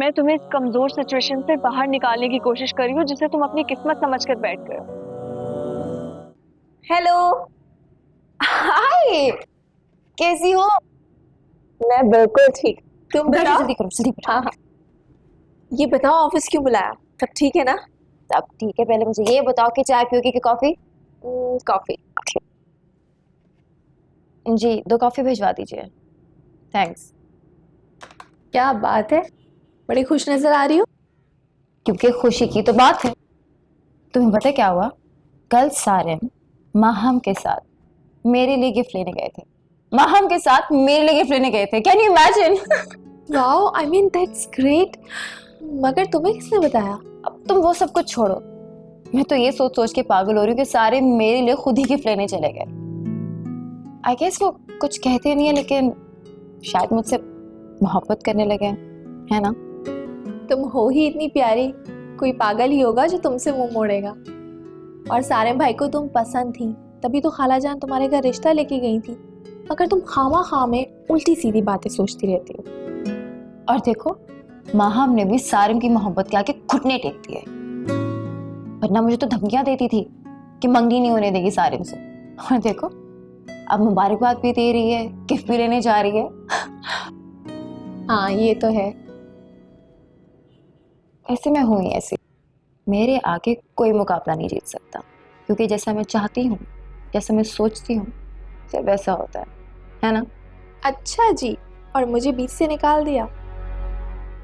मैं तुम्हें इस कमजोर सिचुएशन से बाहर निकालने की कोशिश कर रही हूँ जिसे तुम अपनी किस्मत समझकर बैठ गए हो। हेलो। हाय। कैसी हो? मैं बिल्कुल ठीक। तुम बैठो, बताओ। जल्दी करो, जल्दी बैठो। हाँ हाँ। ये बताओ ऑफिस क्यों बुलाया? सब ठीक है ना? सब ठीक है, पहले मुझे ये बताओ कि चाय पियोगी कि कॉफी? कॉफी। जी, 2 कॉफी भिजवा दीजिए। थैंक्स। क्या बात है, बड़ी खुश नजर आ रही हो। क्योंकि खुशी की तो बात है। तुम्हें पता है क्या हुआ? कल सारिम माहम के साथ मेरे लिए गिफ्ट लेने गए थे। माहम के साथ मेरे लिए गिफ्ट लेने गए थे। Can you imagine? Wow, I mean that's great. मगर तुम्हें किसने बताया? अब तुम वो सब कुछ छोड़ो। मैं तो ये सोच सोच के पागल हो रही हूँ कि सारे मेरे लिए खुद ही गिफ्ट लेने चले गए। आई गेस वो कुछ कहते नहीं है, लेकिन शायद मुझसे मोहब्बत करने लगे हैं, है ना? तुम हो ही इतनी प्यारी, कोई पागल ही होगा जो तुमसे मुंह मोड़ेगा। और सारे भाई को तुम पसंद थी, तभी तो खाला जान तुम्हारे घर रिश्ता लेके गई थी। मगर तुम खामा खा में उल्टी सीधी बातें सोचती रहती हो। और देखो, माहम ने भी सारिम की मोहब्बत के आगे घुटने टेक दिए। वरना मुझे तो धमकियां देती थी कि मंगनी नहीं होने देगी सारिम से। और देखो, अब मुबारकबाद भी दे रही है, गिफ्ट भी लेने जा रही है। हाँ ये तो है। ऐसे मैं हूं ही ऐसी। मेरे आगे कोई मुकाबला नहीं जीत सकता, क्योंकि जैसा मैं चाहती हूँ, जैसा मैं सोचती हूँ, सिर्फ वैसा होता है ना? अच्छा जी, और मुझे बीच से निकाल दिया।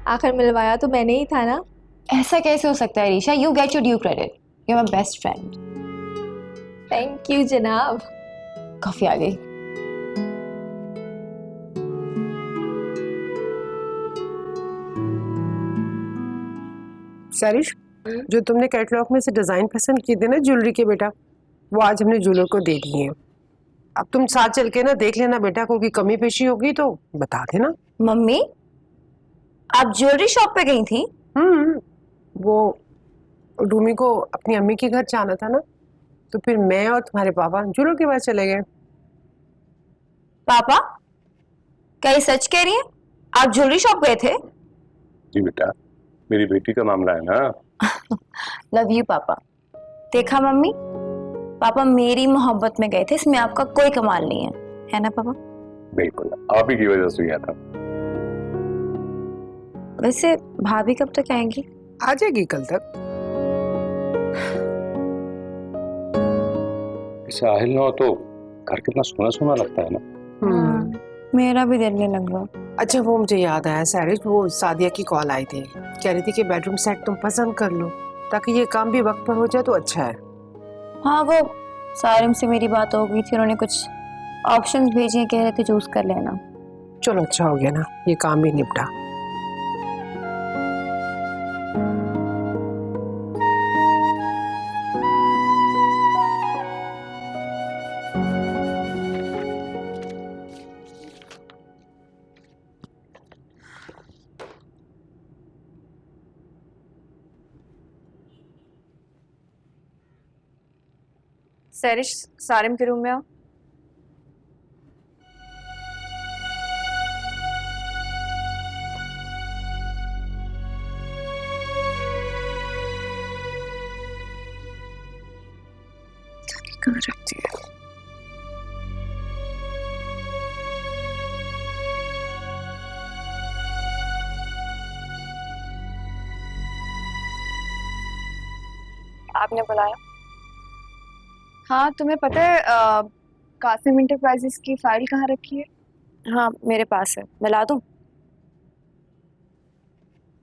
आखिर मिलवाया तो मैंने ही था ना। ऐसा कैसे हो सकता है Risha? You get your due credit, you are my best friend. Thank you जनाब। कॉफी आ गई। सरिश, जो तुमने कैटलॉग में से डिजाइन पसंद किए थे ना ज्वेलरी के बेटा, वो आज हमने ज्वेलर को दे दिए हैं। अब तुम साथ चल के ना देख लेना बेटा, कोई कमी पेशी होगी तो बता देना। मम्मी, आप ज्वेलरी शॉप पे गई थी? वो रूमी को अपनी अम्मी के घर जाना था ना, तो फिर मैं और तुम्हारे पापा ज्वेलर के पास चले गए। पापा, क्या ये सच कह रही हैं? आप ज्वेलरी शॉप गए थे? जी बेटा, मेरी बेटी का मामला है ना। लव यू पापा। देखा मम्मी, पापा मेरी मोहब्बत में गए थे, इसमें आपका कोई कमाल नहीं है ना पापा? बिल्कुल, आप ही की वजह से गया था। वैसे भाभी कब तक आएंगी? आ जाएगी कल तक। साहिल ना हो तो घर कितना सोना सोना लगता है ना। मेरा भी दिल नहीं लग रहा। अच्छा, वो मुझे याद आया सरिश, वो सादिया की कॉल आई थी, कह रही थी कि बेडरूम सेट तुम पसंद कर लो ताकि ये काम भी वक्त पर हो जाए तो अच्छा है। हाँ, वो सारिम से मेरी बात हो गई थी, उन्होंने कुछ ऑप्शंस भेजे, कह रहे थे चूज कर लेना। चलो अच्छा हो गया ना, ये काम भी निपटा। सैरिश, सारिम के रूम में आओ। कहाँ रखती है? आपने बुलाया? हाँ, तुम्हें पता है कासिम इंटरप्राइजेस की फाइल कहाँ रखी है? हाँ, मेरे पास है, मैं ला दूं?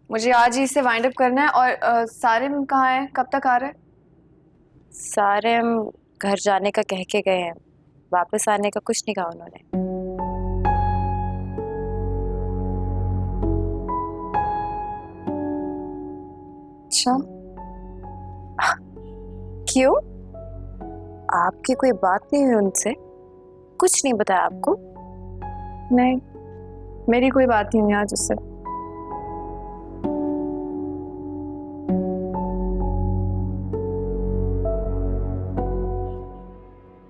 मुझे आज ही इसे वाइंड अप करना है। और सारिम कहाँ है, कब तक आ रहा है? सारिम घर जाने का कह के गए हैं, वापस आने का कुछ नहीं कहा उन्होंने। अच्छा, क्यों? आपकी कोई बात नहीं हुई उनसे? कुछ नहीं बताया आपको? नहीं, मेरी कोई बात नहीं हुई आज उससे।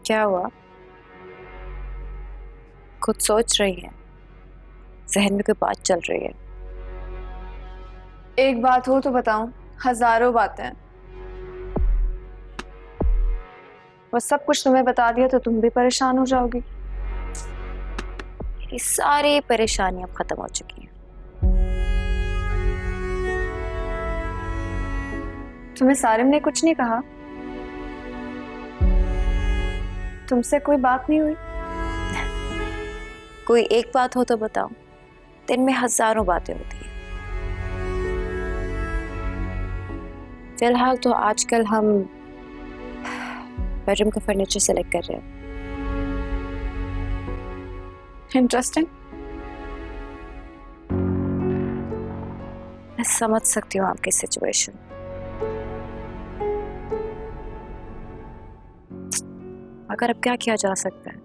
क्या हुआ? कुछ सोच रही है? जहन में कोई बात चल रही है? एक बात हो तो बताऊं, हजारों बातें हैं। बस सब कुछ तुम्हें बता दिया तो तुम भी परेशान हो जाओगी। ये सारी परेशानियां अब खत्म हो चुकी हैं। तुम्हें सारिम ने कुछ नहीं कहा? तुमसे कोई बात नहीं हुई? कोई एक बात हो तो बताओ, दिन में हजारों बातें होती हैं। फिलहाल तो आजकल हम बेडरूम का फर्नीचर सेलेक्ट कर रहे हैं। इंटरेस्टिंग। मैं समझ सकती हूँ आपकी सिचुएशन। मगर अब क्या किया जा सकता है?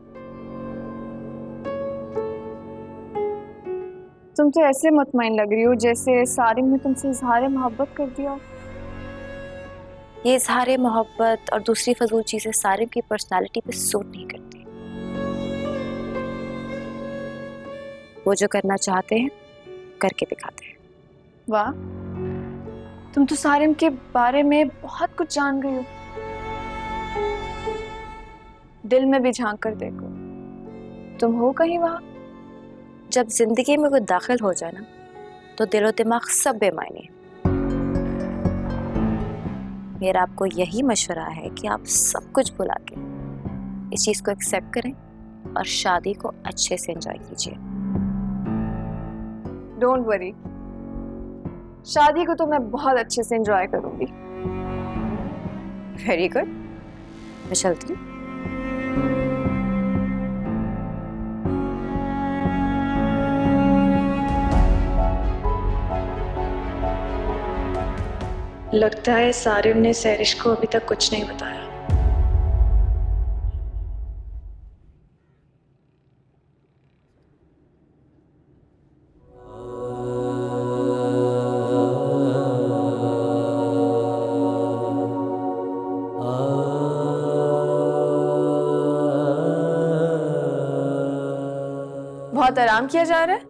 तुम तो ऐसे मुतमईन लग रही हो जैसे सारिम ने तुमसे इजहार मोहब्बत कर दिया। ये इजहार मोहब्बत और दूसरी फजूल चीजें सारिम की पर्सनालिटी पे सूट नहीं करती। वो जो करना चाहते हैं करके दिखाते हैं। वाह, तुम तो सारिम के बारे में बहुत कुछ जान गई हो। दिल में भी झांक कर देखो, तुम हो कहीं वहां? जब जिंदगी में कोई दाखिल हो जाए ना, तो दिलो दिमाग सब बेमायने। मेरा आपको यही मशवरा है कि आप सब कुछ भुला के इस चीज को एक्सेप्ट करें और शादी को अच्छे से एंजॉय कीजिए। डोंट वरी, शादी को तो मैं बहुत अच्छे से एंजॉय करूंगी। वेरी गुड, मैं चलती हूँ। लगता है सारिम ने सैरिश को अभी तक कुछ नहीं बताया। बहुत आराम किया जा रहा है?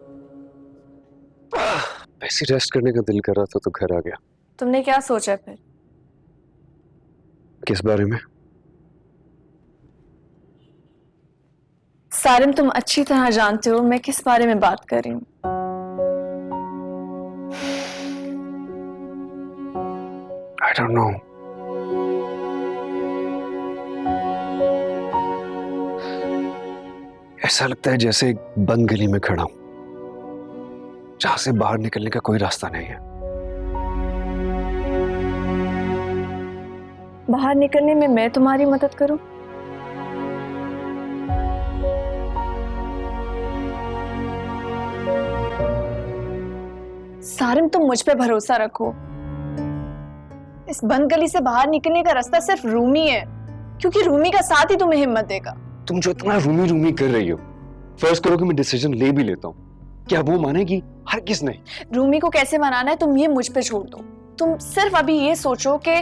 ऐसे रेस्ट करने का दिल कर रहा था तो घर आ गया। तुमने क्या सोचा फिर? किस बारे में? सारिम, तुम अच्छी तरह जानते हो मैं किस बारे में बात कर रही हूँ। I don't know. ऐसा लगता है जैसे एक बंद गली में खड़ा हूं, जहां से बाहर निकलने का कोई रास्ता नहीं है। बाहर निकलने में मैं तुम्हारी मदद करूं? सारिम, तुम मुझ पे भरोसा रखो। इस बंद गली से बाहर निकलने का रास्ता सिर्फ रूमी है, क्योंकि रूमी का साथ ही तुम्हें हिम्मत देगा। तुम जो इतना रूमी रूमी कर रही हो, फर्ज करो कि मैं डिसीजन ले भी लेता हूँ, क्या वो मानेगी? हरगिज़ नहीं। रूमी को कैसे मनाना है तुम ये मुझ पे छोड़ दो। तुम सिर्फ अभी ये सोचो कि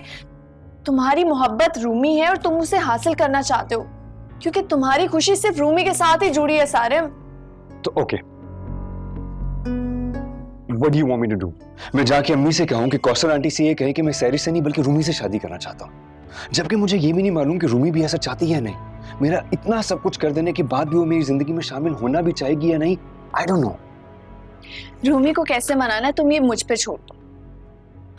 तुम्हारी मोहब्बत रूमी है और तुम उसे हासिल करना चाहते हो, क्योंकि तुम्हारी खुशी सिर्फ रूमी के साथ ही जुड़ी है सारिम। तो okay, What do you want me to do? मैं जाके अम्मी से कहूँ कि कौसर आंटी से ये कहे कि मैं सैरिश से नहीं बल्कि रूमी से शादी करना चाहता हूँ, जबकि मुझे ये भी नहीं मालूम कि रूमी भी ऐसा चाहती है नहीं। मेरा इतना सब कुछ कर देने के बाद भी वो मेरी जिंदगी में शामिल होना भी चाहेगी या नहीं, आई डोंट नो। रूमी को कैसे मनाना है तुम ये मुझ पे छोड़ दो।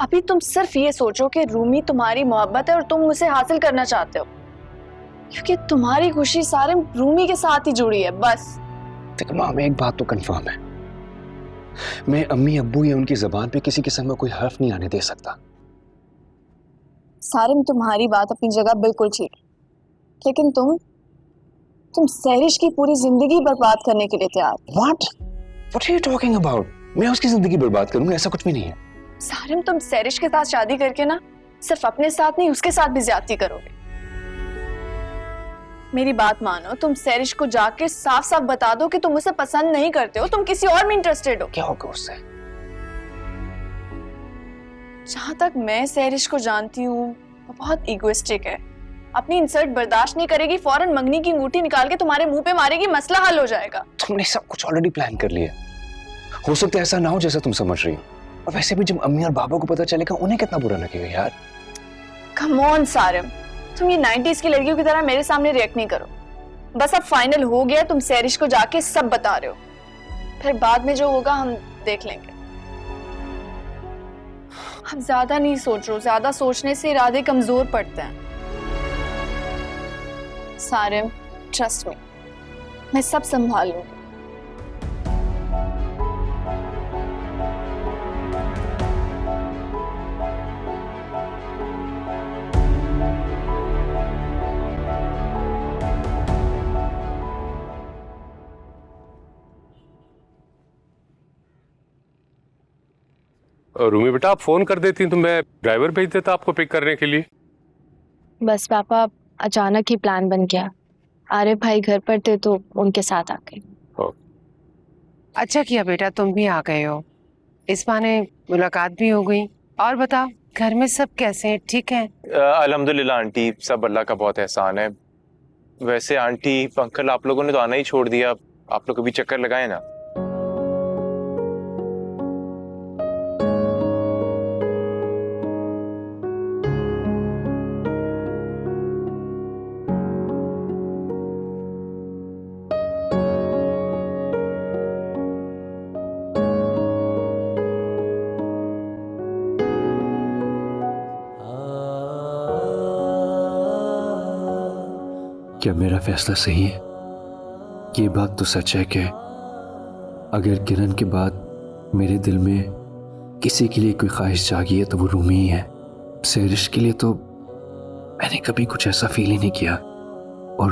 अभी तुम सिर्फ ये सोचो कि रूमी तुम्हारी मोहब्बत है और तुम उसे हासिल करना चाहते हो, क्योंकि तुम्हारी खुशी सारिम रूमी के साथ ही जुड़ी है। बस देखो माम, एक बात तो कंफर्म है, मैं अम्मी अब्बू या उनकी जबान पे किसी किस्म का कोई हर्फ नहीं आने दे सकता। सारिम, तुम्हारी बात अपनी जगह बिल्कुल ठीक है, लेकिन तुम सैरिश की पूरी जिंदगी बर्बाद करने के लिए तैयार। What are you talking about? मैं उसकी जिंदगी बर्बाद करूंगा, ऐसा कुछ भी नहीं है। सारिम, तुम सैरिश के साथ शादी करके ना सिर्फ अपने साथ नहीं उसके साथ भी ज्यादती करोगे। मेरी बात मानो, तुम सैरिश को जाके साफ साफ बता दो कि तुम उसे पसंद नहीं करते हो, तुम किसी और में इंटरेस्टेड हो। क्या होगा उससे? जहां तक मैं सैरिश को जानती हूँ वो बहुत इगोइस्टिक है, अपनी इंसल्ट बर्दाश्त नहीं करेगी, फौरन मंगनी की अंगूठी निकाल के तुम्हारे मुंह पे मारेगी, मसला हल हो जाएगा। तुमने सब कुछ ऑलरेडी प्लान कर लिया, हो सकता है ऐसा ना हो जैसा तुम समझ रही हो, और वैसे भी जब अम्मी और बाबा को पता चलेगा उन्हें कितना बुरा लगेगा यार। कम ऑन सारिम, तुम ये 90s की लड़कियों की तरह मेरे सामने रिएक्ट नहीं करो। बस अब फाइनल हो गया, तुम सैरिश को जाके सब बता रहे हो, फिर बाद में जो होगा हम देख लेंगे। अब ज्यादा नहीं सोच रहे, ज्यादा सोचने से इरादे कमजोर पड़ते हैं। सारिम, ट्रस्ट मी, मैं सब संभाल लूंगी। रूमी बेटा, आप फोन कर देती तो मैं ड्राइवर भेज देता आपको पिक करने के लिए। बस पापा, अचानक ही प्लान बन गया। आरिफ भाई घर पर थे तो उनके साथ आ गए। अच्छा किया बेटा तुम भी आ गए हो, इस बहाने मुलाकात भी हो गई। और बताओ घर में सब कैसे हैं, ठीक है? अल्हम्दुलिल्लाह आंटी, सब अल्लाह का बहुत एहसान है। वैसे आंटी अंकल आप लोगों ने तो आना ही छोड़ दिया, आप लोग कभी चक्कर लगाए ना। क्या मेरा फैसला सही है? ये बात तो सच है कि अगर किरण के बाद मेरे दिल में किसी के लिए कोई ख्वाहिश जागी है तो वो रूमी ही है। सैरिश के लिए तो मैंने कभी कुछ ऐसा फील ही नहीं किया, और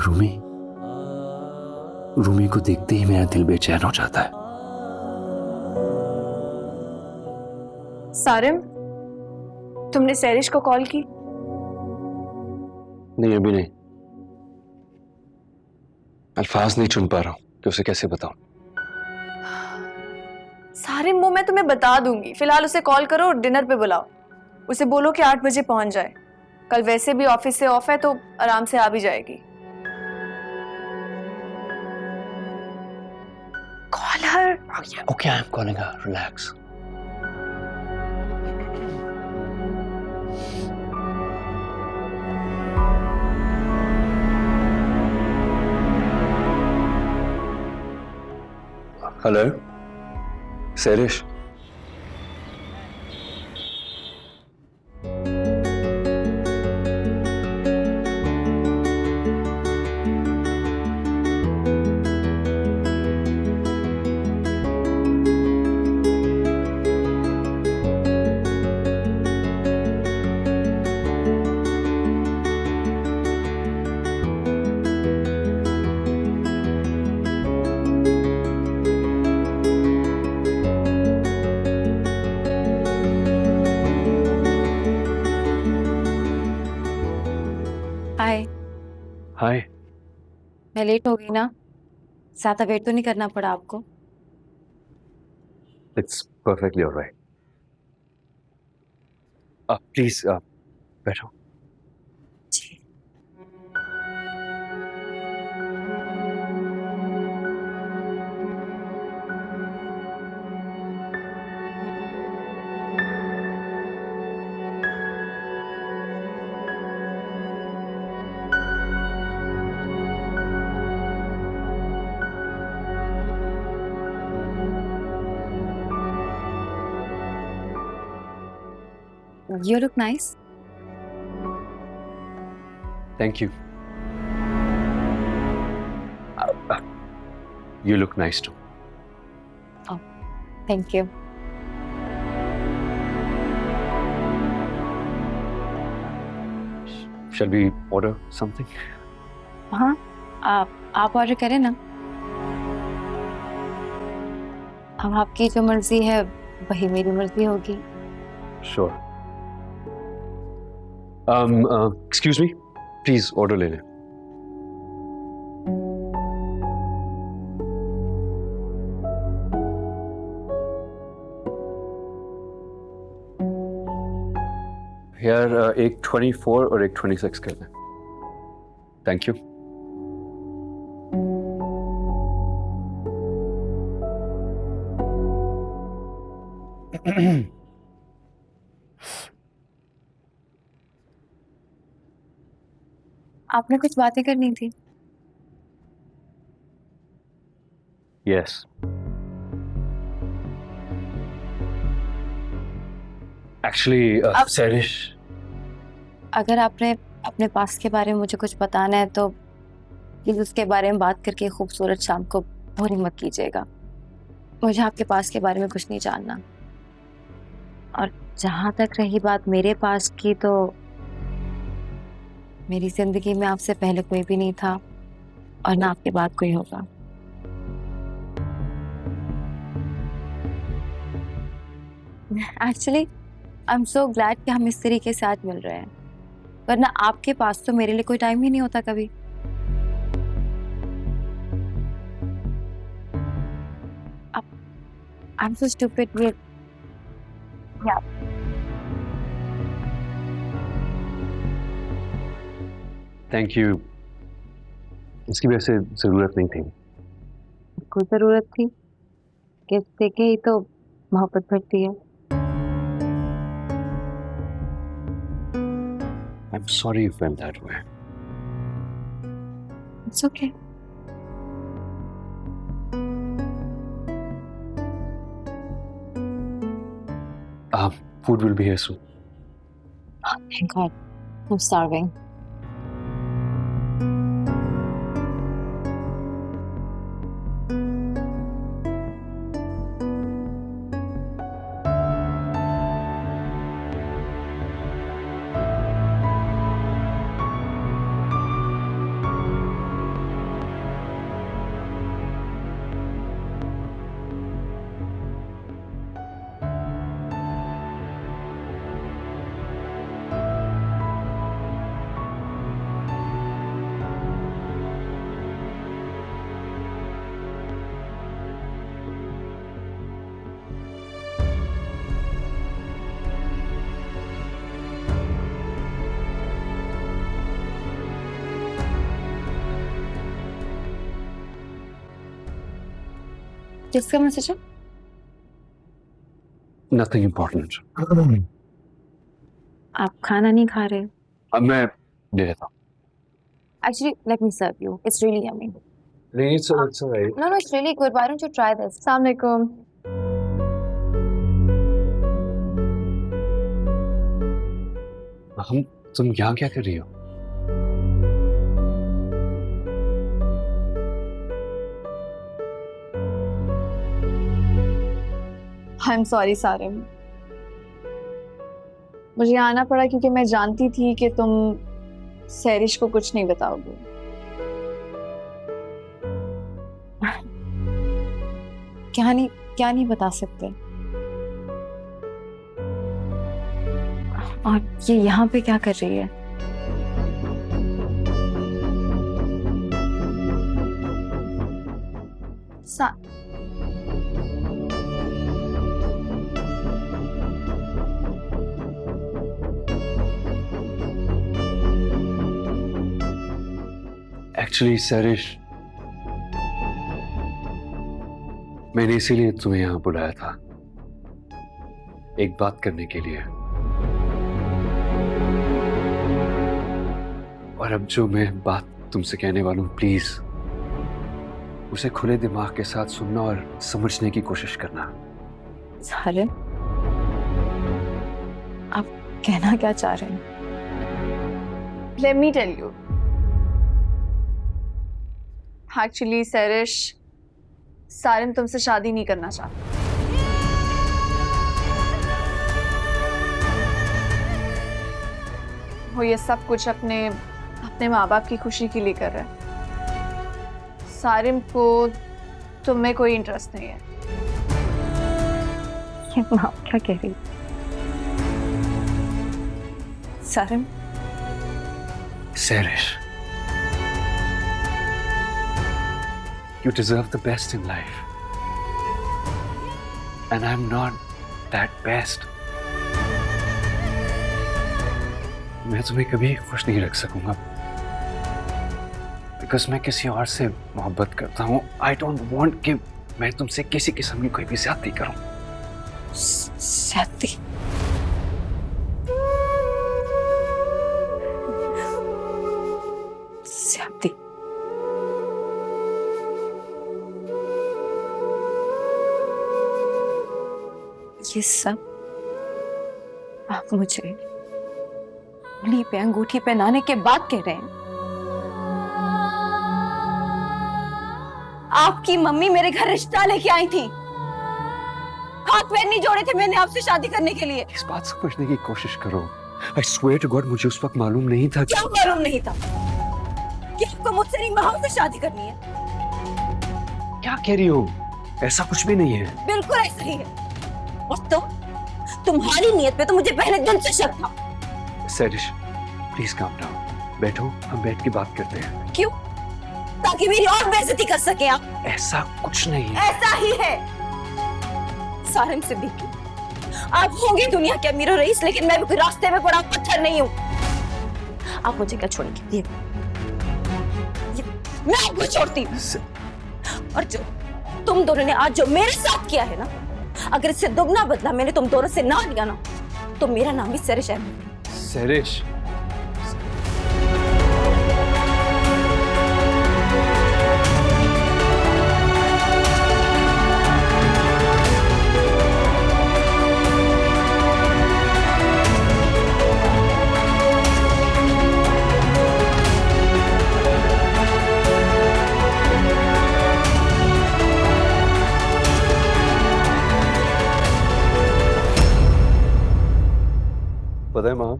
रूमी को देखते ही मेरा दिल बेचैन हो जाता है। सारिम, तुमने सैरिश को कॉल की? नहीं, अभी नहीं। अल्फाज नहीं चुन पा रहा हूं कि उसे कैसे बताऊं। सारिम, वो मैं तुम्हें बता दूंगी, फिलहाल उसे कॉल करो और डिनर पे बुलाओ। उसे बोलो कि 8 बजे पहुंच जाए, कल वैसे भी ऑफिस से ऑफ है तो आराम से आ भी जाएगी। Call her. Okay, I am calling her, relax. Hello Sarish, hi. Hi. मैं लेट हो गई ना? ज्यादा वेट तो नहीं करना पड़ा आपको? It's perfectly alright. प्लीज बैठो। जी। You look nice. Thank you. You look nice too. Thank you. Shall we order something? हाँ, आप ऑर्डर करें ना। अब आपकी जो मर्जी है वही मेरी मर्जी होगी। Sure. Excuse me, please order ले लें। यार एक 24 और एक 26 कर दें। Thank you. आपने कुछ बातें करनी थी। यस एक्चुअली सैरिश, अगर आपने अपने पास्ट के बारे में मुझे कुछ बताना है तो प्लीज उसके बारे में बात करके खूबसूरत शाम को बोरिंग मत कीजिएगा। मुझे आपके पास के बारे में कुछ नहीं जानना। और जहां तक रही बात मेरे पास की, तो मेरी जिंदगी में आपसे पहले कोई भी नहीं था और ना आपके बाद कोई होगा। Actually I am so glad कि हम इस तरीके से आज मिल रहे हैं, वरना आपके पास तो मेरे लिए कोई टाइम ही नहीं होता कभी। I'm so stupid with thank you. इसकी वैसे जरूरत नहीं थी। कोई जरूरत थी? गिफ्ट देके ही तो मोहब्बत बढ़ती है। I'm sorry you felt that way. It's okay. Food will be here soon. Oh, thank God. I'm starving. किसका मैसेज है? Nothing important. आप खाना नहीं खा रहे? अब मैं ले लेता हूँ। Actually, let me serve you. It's really yummy. नहीं, it's alright. No, it's really good. Why don't you try this? अस्सलाम वालेकुम। तुम यहाँ क्या कर रही हो? आई एम सॉरी सारिम, मुझे आना पड़ा क्योंकि मैं जानती थी कि तुम सैरिश को कुछ नहीं बताओगे। क्या नहीं बता सकते। और ये यहाँ पे क्या कर रही है? एक्चुअली सैरिश, मैंने इसीलिए तुम्हें यहाँ बुलाया था, एक बात करने के लिए। और अब जो मैं बात तुमसे कहने वाला हूँ, प्लीज उसे खुले दिमाग के साथ सुनना और समझने की कोशिश करना। सारिम, आप कहना क्या चाह रहे हैं? Let me tell you, actually Sarish, Sarim तुमसे शादी नहीं करना चाहता। वो ये सब कुछ अपने माँ बाप की खुशी के लिए कर रहा है। सारिम को तुम में कोई इंटरेस्ट नहीं है। ये माँ क्या कह रही? Sarim, सैरिश, you deserve the best in life, and I'm not that best. मैं तुम्हें कभी खुश नहीं रख सकूंगा, बिकॉज मैं किसी और से मोहब्बत करता हूँ। आई डोंट वॉन्ट कि मैं तुमसे किसी किस्म की कोई भी ज्यादती करूं। ज्यादती? ये सब आप मुझे उंगली पे अंगूठी पहनाने के बाद कह रहे हैं? आपकी मम्मी मेरे घर रिश्ता लेके आई थी, हाथ पैर नहीं जोड़े थे मैंने आपसे शादी करने के लिए। इस बात समझने की कोशिश करो। I swear to God, मुझे उस वक्त मालूम नहीं था। क्या मालूम नहीं था कि आपको मुझसे नहीं महाम से शादी करनी है? क्या कह रही हो? ऐसा कुछ भी नहीं है। बिल्कुल ऐसा ही है। और तुम्हारी नीयत पे तो मुझे पहले दिन से शक था। सैरिश, प्लीज काम डाउन। बैठो, हम बैठ के बात करते हैं। क्यों? ताकि मेरी और बेइज्जती कर सके आप? ऐसा कुछ नहीं है। ऐसा ही है। सारिम सिद्दीकी, आप होंगे दुनिया के अमीर और रईस, लेकिन मैं भी कोई रास्ते में पड़ा पत्थर नहीं हूँ। आप मुझे क्या छोड़ेंगे? ये मैं आपको छोड़ती हूँ। और जो तुम दोनों ने आज जो मेरे साथ किया है ना, अगर इससे दुगना बदला मैंने तुम दोनों से ना लिया ना, तो मेरा नाम भी सैरिश अहमद। सैरिश, पता है माँ,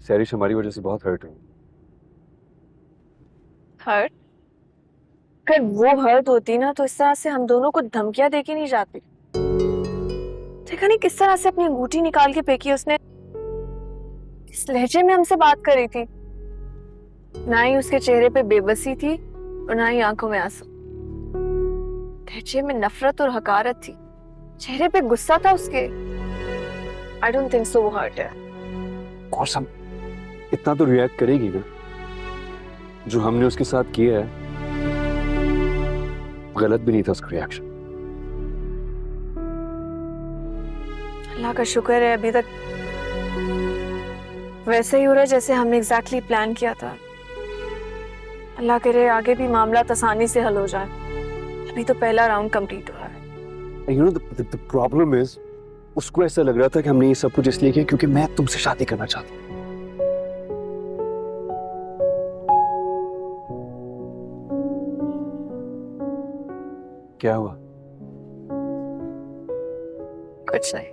सैरिश हमारी वजह से बहुत हर्ट हुई। हर्ट? अगर वो हर्ट होती ना तो इस तरह से हम दोनों को धमकियां देके नहीं जाती। देखा नहीं किस तरह से अपनी अंगूठी निकाल के फेंकी उसने। इस लहजे में हमसे बात कर रही थी। ना ही उसके चेहरे पे बेबसी थी और ना ही आंखों में आंसू। लहजे में नफरत और हकारत थी, चेहरे पे गुस्सा था उसके। I don't think so वो हर्ट है। कौसम, इतना तो रिएक्ट करेगी ना। जो हमने उसके साथ किया है गलत भी नहीं था उसका रिएक्शन। अल्लाह का शुक्र है अभी तक वैसे ही हो रहा है जैसे हमने एग्जैक्टली प्लान किया था। अल्लाह करे आगे भी मामला आसानी से हल हो जाए। अभी तो पहला राउंड कंप्लीट हुआ है। You know, the problem is, उसको ऐसा लग रहा था कि हमने ये सब कुछ इसलिए किया क्योंकि मैं तुमसे शादी करना चाहता हूँ। क्या हुआ? कुछ नहीं।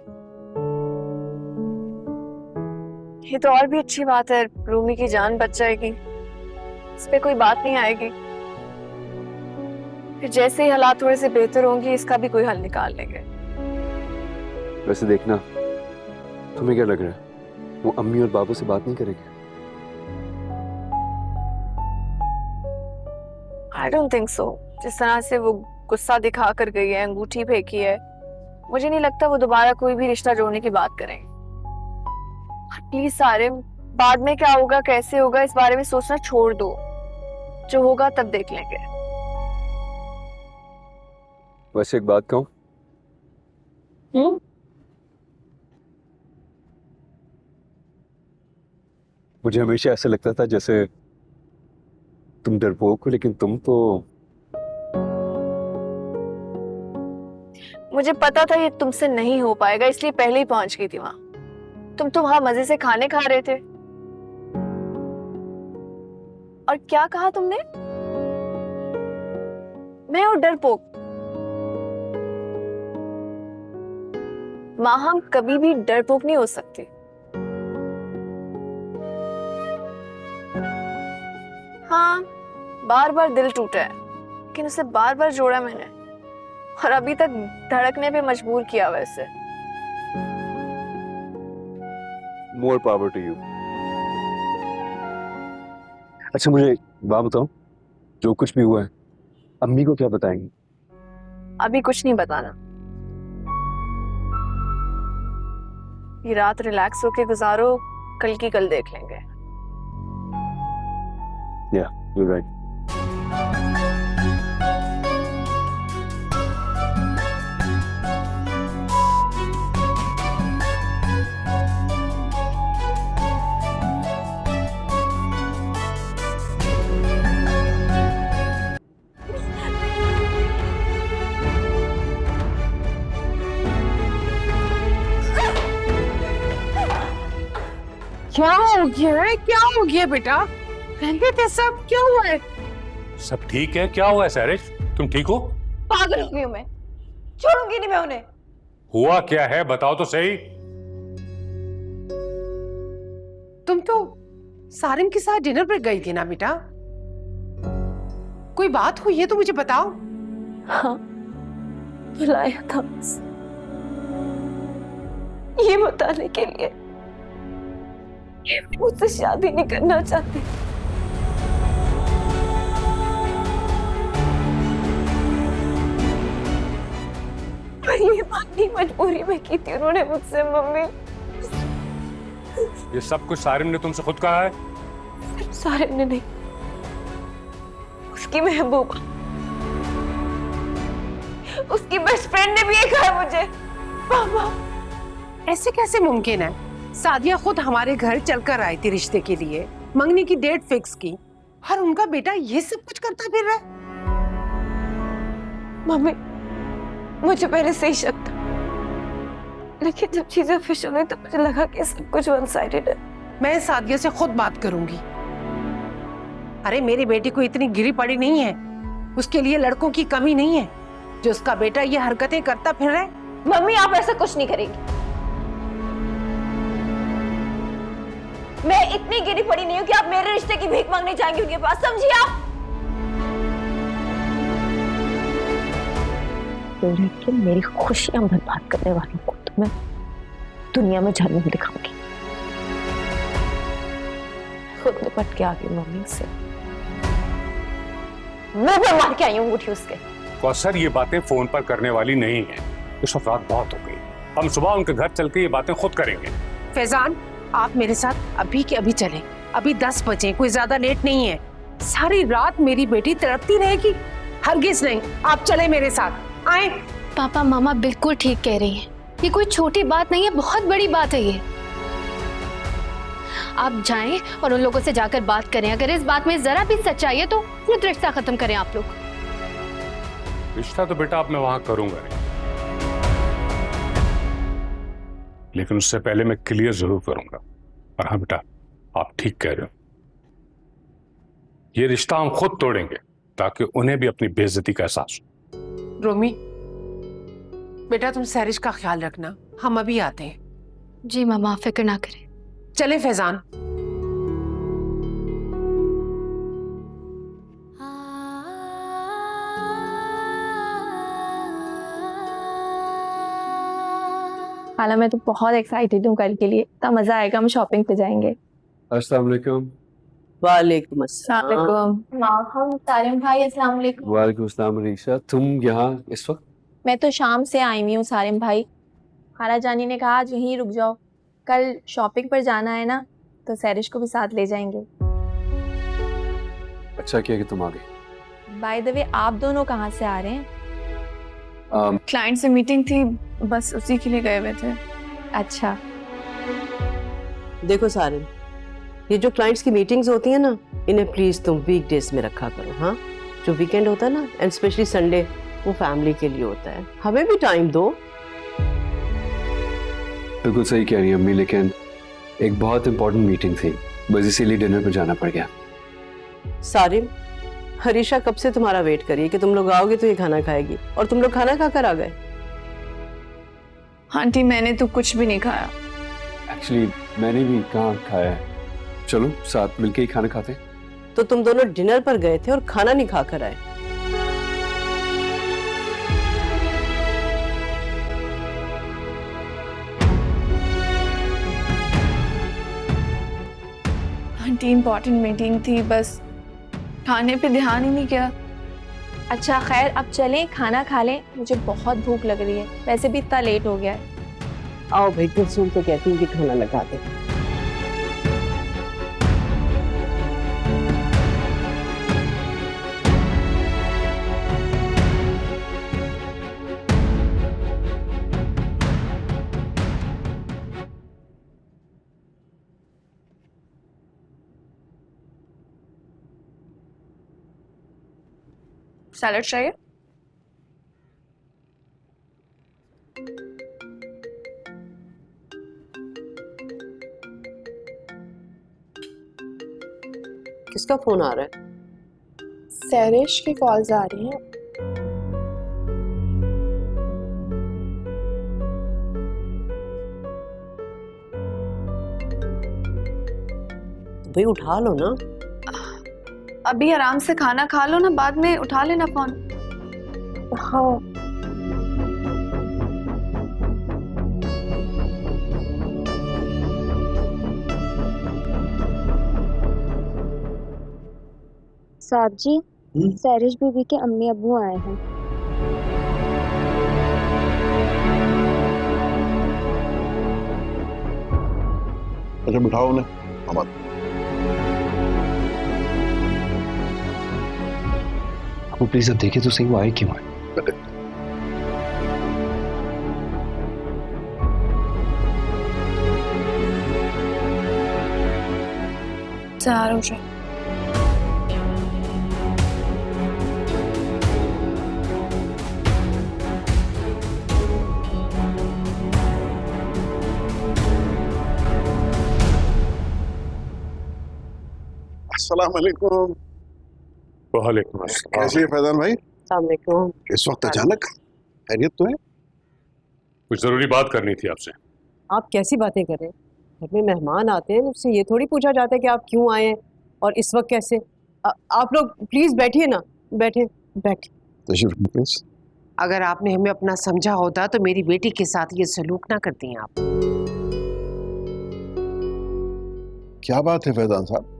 ये तो और भी अच्छी बात है, रूमी की जान बच जाएगी, इस पे कोई बात नहीं आएगी। फिर जैसे ही हालात थोड़े से बेहतर होंगे इसका भी कोई हल निकाल लेंगे। वैसे देखना, तुम्हें क्या लग रहा है, वो अम्मी और बाबू से बात नहीं करेंगे? I don't think so। जिस तरह से वो गुस्सा दिखा कर गई है, अंगूठी फेंकी है, मुझे नहीं लगता वो दोबारा कोई भी रिश्ता जोड़ने की बात करेंगे। प्लीज सारिम, बाद में क्या होगा कैसे होगा इस बारे में सोचना छोड़ दो। जो होगा तब देख लेंगे। वैसे एक बात कहूं, मुझे हमेशा ऐसा लगता था जैसे तुम डरपोक हो, लेकिन तुम तो। मुझे पता था ये तुमसे नहीं हो पाएगा, इसलिए पहले ही पहुंच गई थी वहां। तुम तो वहां मजे से खाने खा रहे थे। और क्या कहा तुमने? मैं हूं डरपोक? माँ, हम कभी भी डरपोक नहीं हो सकते। हाँ, बार बार दिल टूटा है, लेकिन उसे बार बार जोड़ा मैंने और अभी तक धड़कने पे मजबूर किया वैसे। More power to you. अच्छा मुझे बात बताओ, जो कुछ भी हुआ है अम्मी को क्या बताएंगे? अभी कुछ नहीं बताना। ये रात रिलैक्स होके गुजारो, कल की कल देख लेंगे। Yeah, you're right. क्या हो गया है? क्या हो गया बेटा? कहते थे सब, क्या हुआ है? सब ठीक है? क्या हुआ है सैरिश? तुम ठीक हो? पागल हो गई हूं मैं, छोड़ूंगी नहीं मैं उन्हें। हुआ क्या है बताओ तो सही। तुम तो सारिम के साथ डिनर पर गई थी ना बेटा? कोई बात हुई है तो मुझे बताओ। हाँ, बुलाया था बस ये बताने के लिए कि मुझसे शादी नहीं करना चाहते। पर ये माननी मजबूरी में की थी उन्होंने मुझसे मम्मी। ये सब कुछ सारिम ने तुमसे खुद कहा है? सिर्फ सारिम ने नहीं, उसकी महबूबा, उसकी बेस्ट फ्रेंड ने भी ये कहा मुझे। पापा, ऐसे कैसे मुमकिन है? सादिया खुद हमारे घर चलकर आई थी रिश्ते के लिए, मंगनी की डेट फिक्स की, और उनका बेटा ये सब कुछ करता फिर रहा है। मम्मी, मुझे पहले से ही शक था, लेकिन जब चीजें ऑफिशियल हुई तो मुझे लगा कि सब कुछ वन साइडेड है। मैं सादिया से खुद बात करूंगी। अरे मेरी बेटी को इतनी गिरी पड़ी नहीं है, उसके लिए लड़कों की कमी नहीं है जो उसका बेटा ये हरकतें करता फिर रहा है। मम्मी, आप ऐसा कुछ नहीं करेंगी। मैं इतनी गिरी पड़ी नहीं हूँ कि आप मेरे रिश्ते की भीख मांगने जाएंगे उनके पास, समझिए आप। लेकिन मेरी खुशियां बर्बाद करने वालों को तो मैं दुनिया में जहन्नम दिखाऊंगी। खुद निपट के आ गई मम्मी से, मैं भी मार के आई हूँ उठी उसके। कौसर, ये बातें फोन पर करने वाली नहीं है। इस वक्त रात बहुत हो गई, हम सुबह उनके घर चल के ये बातें खुद करेंगे। फैजान, आप मेरे साथ अभी के अभी चलें। अभी 10 बजे, कोई ज्यादा लेट नहीं है। सारी रात मेरी बेटी तड़पती रहेगी। हरगिज नहीं, आप चले मेरे साथ, आए। पापा मामा बिल्कुल ठीक कह रही हैं। ये कोई छोटी बात नहीं है, बहुत बड़ी बात है ये। आप जाएं और उन लोगों से जाकर बात करें। अगर इस बात में जरा भी सच्चाई है तो खुद रिश्ता खत्म करें आप लोग। रिश्ता तो बेटा अब मैं वहां करूंगा नहीं, लेकिन उससे पहले मैं क्लियर जरूर करूंगा। और हाँ बेटा, आप ठीक कह रहे हो, ये रिश्ता हम खुद तोड़ेंगे ताकि उन्हें भी अपनी बेइज्जती का एहसास हो। रोमी, बेटा तुम सैरिश का ख्याल रखना, हम अभी आते हैं। जी मामा, फिक्र ना करें। चले फैजान। खाला, मैं तो बहुत एक्साइटेड हूँ कल के लिए। इतना मजा आएगा, हम शॉपिंग पे जाएंगे। अस्सलाम वालेकुम। वालेकुम अस्सलाम। माँ, सारिम भाई, अस्सलाम वालेकुम। वालेकुम अस्सलाम अरीशा, तुम यहाँ इस वक्त? मैं तो शाम से आई हुई हूँ सारिम भाई। खाला जानी ने कहा आज यहीं रुक जाओ, कल शॉपिंग पर जाना है ना, तो सैरिश को भी साथ ले जाएंगे। अच्छा किया कि तुम आ गई। बाय द वे, आप दोनों कहाँ से आ रहे हैं? क्लाइंट से मीटिंग थी, बस उसी के लिए गए हुए थे। अच्छा, देखो सारिम, ये जो क्लाइंट्स की मीटिंग्स होती हैं ना, इन्हें प्लीज तुम वीकडेज में रखा करो। हाँ, जो वीकेंड होता है ना, एंड स्पेशली संडे, वो फैमिली के लिए होता है। हमें भी टाइम दो। बिल्कुल सही कह रही है अम्मी, लेकिन एक बहुत इंपॉर्टेंट मीटिंग थी, बस इसीलिए डिनर पर जाना पड़ गया। सारिम, हरीशा कब से तुम्हारा वेट करिए कि तुम लोग आओगे तो ये खाना खाएगी, और तुम लोग खाना खाकर आ गए। आंटी, मैंने तो कुछ भी नहीं खाया। एक्चुअली मैंने भी कहाँ खाया है। चलो साथ मिलके ही खाना खाते। तो तुम दोनों डिनर पर गए थे और खाना नहीं खाकर आए। आंटी, इंपॉर्टेंट मीटिंग थी, बस खाने पे ध्यान ही नहीं किया। अच्छा खैर, अब चलें खाना खा लें, मुझे बहुत भूख लग रही है, वैसे भी इतना लेट हो गया है। आओ भाई, कुलसुम तो कहती हूँ कि खाना लगा दे। सैलड चाहिए? किसका फोन आ रहा है? सैरिश की कॉल्स आ रही हैं। भाई उठा लो ना। अभी आराम से खाना खा लो ना, बाद में उठा लेना फोन। हाँ साहब जी, सैरिश बीबी के अम्मी अब्बू आए हैं। अच्छा बिठाओ उन्हें। अमर आपको प्लीज अब देखिए तो सही वो आए क्यों आए। तैयार हो जाए। अस्सलाम वालेकुम। वालेकुम अस्सलाम। कैसे है फैजान भाई? अस्सलाम वालेकुम। इस वक्त अचानक खैरियत तो है? कुछ जरूरी बात करनी थी आपसे। आप कैसी बातें कर रहे हैं? घर में मेहमान आते हैं, उससे ये थोड़ी पूछा जाता है कि आप क्यों आए हैं और इस वक्त कैसे। आप लोग प्लीज बैठिए ना, बैठे बैठ। तशरीफ प्लीज। अगर आपने हमें अपना समझा होता तो मेरी बेटी के साथ ये सलूक ना करती हैं आप। क्या बात है फैजान साहब?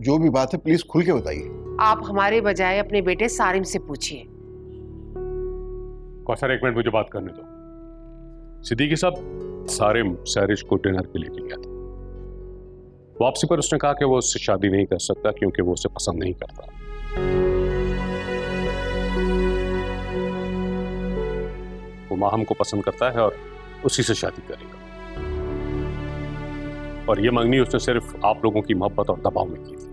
जो भी बात है प्लीज खुल के बताइए। आप हमारे बजाय अपने बेटे सारिम से पूछिए। कौसर एक मिनट मुझे बात करने दो। सिद्दीकी साहब, सारिम सैरिश को डिनर पे लेके गया था। वापसी पर उसने कहा कि वो उससे शादी नहीं कर सकता क्योंकि वो उसे पसंद नहीं करता। वो माहम को पसंद करता है और उसी से शादी करेगा। और ये मंगनी उसने सिर्फ आप लोगों की मोहब्बत और दबाव में की थी।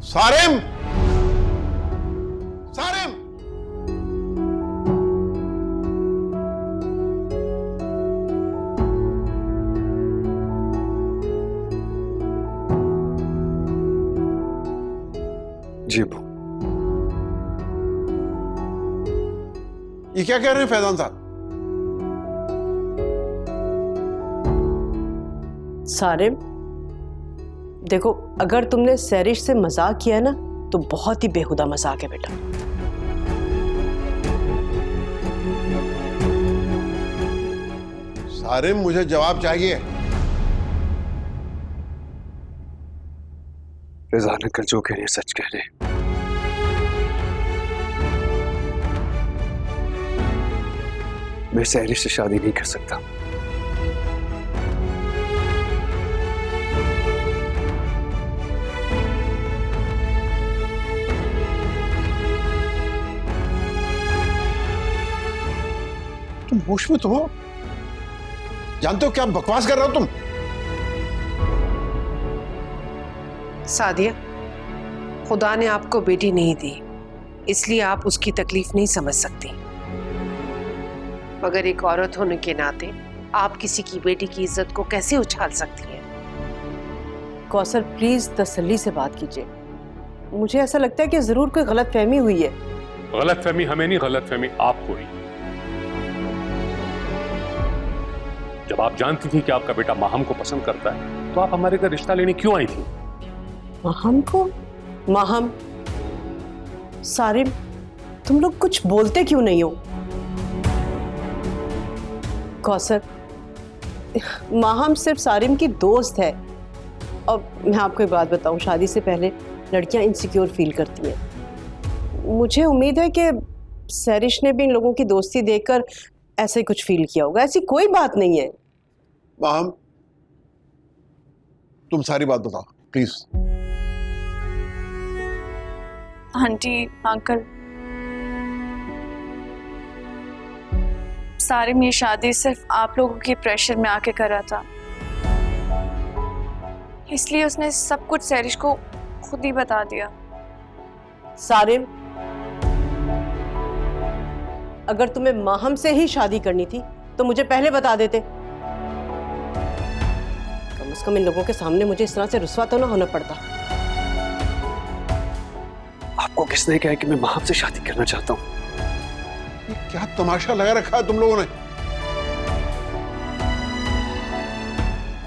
सारिम! सारिम! जी अब्बू। ये क्या कह रहे हैं फैजान साहब? सारिम, देखो अगर तुमने सैरिश से मजाक किया है ना तो बहुत ही बेहुदा मजाक है बेटा। सारिम, मुझे जवाब चाहिए। रिजा अंकल जो कह रहे हैं सच कह रहे हैं। मैं सैरिश से शादी नहीं कर सकता। तुम होश में तो हो? जानते हो क्या बकवास कर रहे हो तुम? सादिया, खुदा ने आपको बेटी नहीं दी, इसलिए आप उसकी तकलीफ नहीं समझ सकती। मगर एक औरत होने के नाते आप किसी की बेटी की इज्जत को कैसे उछाल सकती हैं? कौसर प्लीज तसल्ली से बात कीजिए। मुझे ऐसा लगता है कि जरूर कोई गलतफहमी हुई है। गलतफहमी हमें नहीं, गलतफहमी आपको हुई। जब आप जानती थी कि आपका बेटा माहम को पसंद करता है तो आप हमारे घर रिश्ता लेने क्यों आई थी? माहम को? माहम? सारिम, तुम लोग कुछ बोलते क्यों नहीं हो? कौसर, माहम सिर्फ सारिम की दोस्त है। और मैं आपको एक बात बताऊं, शादी से पहले लड़कियां इनसिक्योर फील करती हैं। मुझे उम्मीद है कि सैरिश ने भी इन लोगों की दोस्ती देखकर ऐसे कुछ फील किया होगा। ऐसी कोई बात नहीं है। माहम, तुम सारी बात बताओ प्लीज। आंटी, अंकल, सारिम ये शादी सिर्फ आप लोगों के प्रेशर में आके कर रहा था, इसलिए उसने सब कुछ सैरिश को खुद ही बता दिया। सारिम, अगर तुम्हें माहम से ही शादी करनी थी तो मुझे पहले बता देते। कम कम से कम इन लोगों के सामने मुझे इस तरह से रुस्वा तो ना होना पड़ता। आपको किसने कहा कि मैं महाम से शादी करना चाहता हूँ? ये क्या तमाशा लगा रखा है तुम लोगों ने?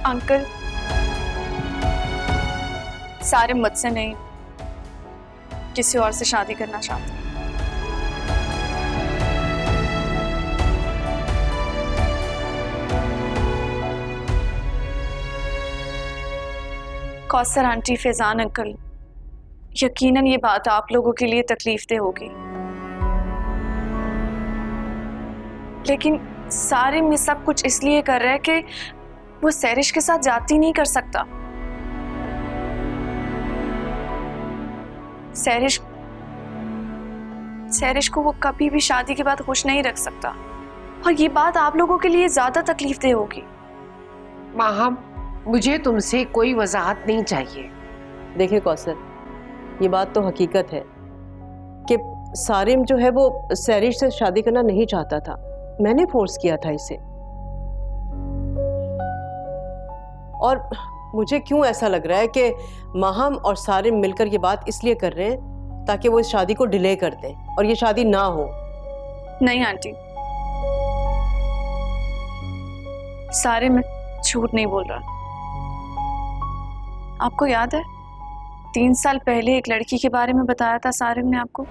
अंकल, सारे मुझसे नहीं, किसी और से शादी करना चाहते हैं। कौसर आंटी, फैजान अंकल, यकीनन ये बात आप लोगों के लिए तकलीफदेह होगी, लेकिन सारिम ये सब कुछ इसलिए कर रहा है कि वो सैरिश के साथ जाती नहीं कर सकता। सैरिश को वो कभी भी शादी के बाद खुश नहीं रख सकता, और ये बात आप लोगों के लिए ज्यादा तकलीफदेह होगी। माहम, मुझे तुमसे कोई वजाहत नहीं चाहिए। देखिए कौसर, ये बात तो हकीकत है कि सारिम जो है वो सैरिश से शादी करना नहीं चाहता था, मैंने फोर्स किया था इसे। और मुझे क्यों ऐसा लग रहा है कि माहम और सारिम मिलकर ये बात इसलिए कर रहे हैं ताकि वो इस शादी को डिले कर दें और ये शादी ना हो। नहीं आंटी, सारिम झूठ नहीं बोल रहा। आपको याद है 3 साल पहले एक लड़की के बारे में बताया था सारिम ने आपको?